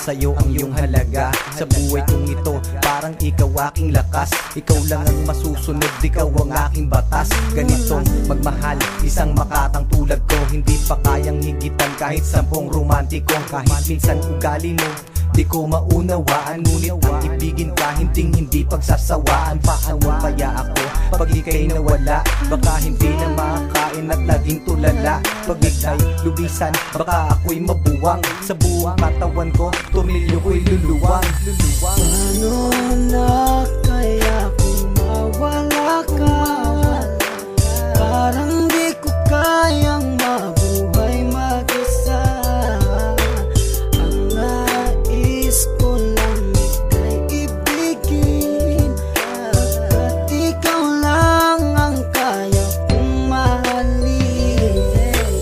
sa'yo ang iyong halaga. Sa buhay kong ito, parang ikaw aking lakas. Ikaw lang ang masusunod, ikaw ang aking batas. Ganitong magmahal, isang makatang tulad ko, hindi pa kayang higitan kahit 10 romantiko. Kahit minsan ugali mo di ko maunawaan, ngunit ang ibigin ka hindi pagsasawaan. Paano kaya ako pag ika'y nawala? Baka hindi na makakain at laging tulala. Pag ika'y lubisan, baka ako'y mabuwang. Sa buong katawan ko, tornilyo ko'y luluwang. Paano na kaya kung mawala ka? Parang di ko kayang mabuhay mag-isa. Ang nais ko lang ika'y ibigin, at ikaw lang ang kaya kong mahalin.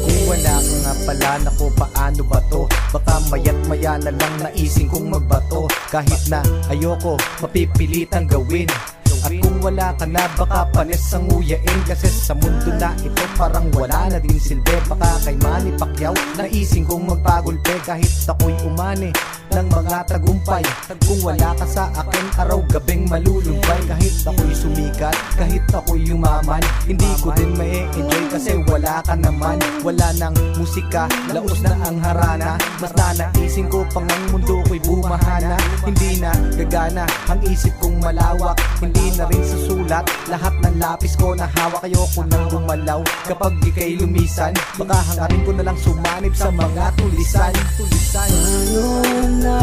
Kung wala ka nga pala, naku paano ba to? Baka maya't maya na lang naising kong magbato. Kahit na ayoko, mapipilitang gawin. At kung wala ka na, baka panis ang uyain. Kasi sa mundo na ito, parang wala na din silbi. Baka kay Manny Pacquiao, naising kong magpagulpe. Kahit ako'y umani ng mga tagumpay, kung wala ka sa akin, araw-gabing malulumbay. Kahit ako'y sumikat, kahit ako'y yumaman, hindi ko din ma-enjoy kasi wala ka naman. Wala nang musika, laos na ang harana. Mas nanaising ko pang ang mundo ko'y bumahana. Hindi na gagana ang isip kong malawak, hindi na rin sa sulat lahat ng lapis ko na hawak. Ayoko nang gumalaw kapag ika'y lumisan, baka hangarin ko na lang sumanib sa mga tulisan. Paano na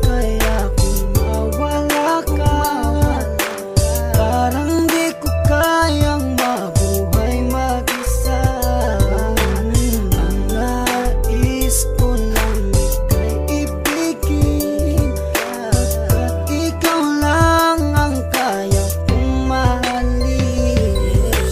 kaya kung mawala ka? Parang di ko kayang mabuhay mag-isa. Ang nais ko lang ika'y ibigin, at ikaw lang ang kaya kong mahalin.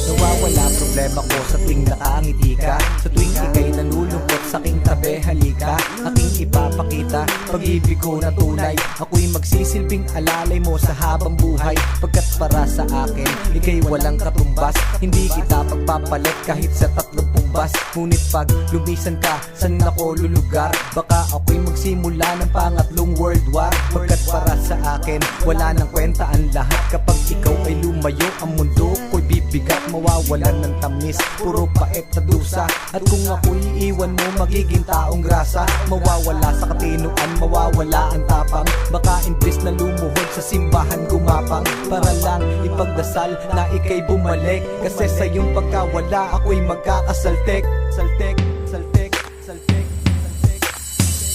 Nawawala problema ko sa tuwing nakangiti ka, sa tuwing ika'y nalulungkot sa aking tabi, halika. Aking ipapakita pag-ibig ko na tunay. Ako'y magsisilbing alalay mo sa habang buhay. Pagkat para sa akin, ika'y walang katumbas. Hindi kita pagpapalit kahit sa 30 bus. Ngunit pag lumisan ka, saan ako lulugar? Baka ako'y magsimula ng pangatlong world war. Pagkat para sa akin, wala nang kwenta ang lahat. Kapag ikaw ay lumayo, ang mundo ko'y bibigat. Mawawalan ng tamis, puro pait na dusa. At kung ako'y iiwan mo, magiging taong grasa. Mawawala sa katinuan, mawawala ang tapang. Baka imbis na lumuhod sa simbahan gumapang, para lang ipagdasal na ika'y bumalik. Kasi sa iyong pagkawala, ako'y magkakasaltek. Saltek, saltek, saltek, saltek.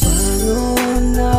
Paano na